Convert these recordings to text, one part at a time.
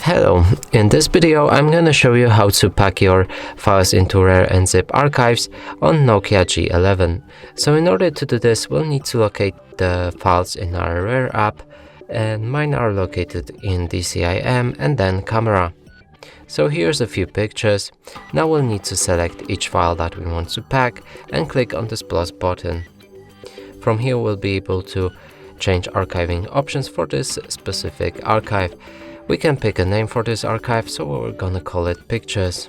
Hello, in this video I'm gonna show you how to pack your files into RAR and ZIP archives on NOKIA G11. So in order to do this, we'll need to locate the files in our RAR app, and mine are located in DCIM and then camera. So here's a few pictures. Now we'll need to select each file that we want to pack and click on this plus button. From here we'll be able to change archiving options for this specific archive. We can pick a name for this archive, so we're gonna call it pictures.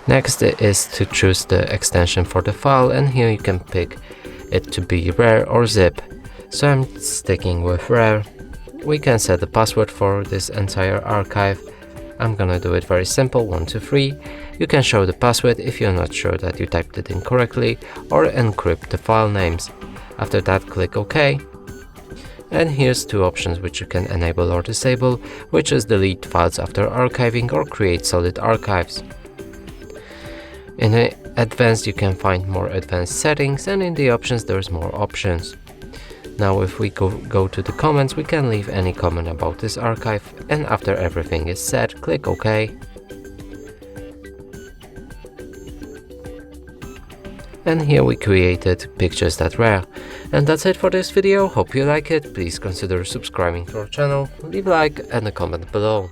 Next is to choose the extension for the file, and here you can pick it to be RAR or ZIP. So I'm sticking with RAR. We can set the password for this entire archive. I'm gonna do it very simple, 123. You can show the password if you're not sure that you typed it in correctly, or encrypt the file names. After that, click OK. And here's two options which you can enable or disable, which is delete files after archiving or create solid archives. In the advanced you can find more advanced settings, and in the options there's more options. Now if we go to the comments, we can leave any comment about this archive, and after everything is set, click OK. And here we created pictures.rar. And that's it for this video. Hope you like it. Please consider subscribing to our channel, leave a like and a comment below.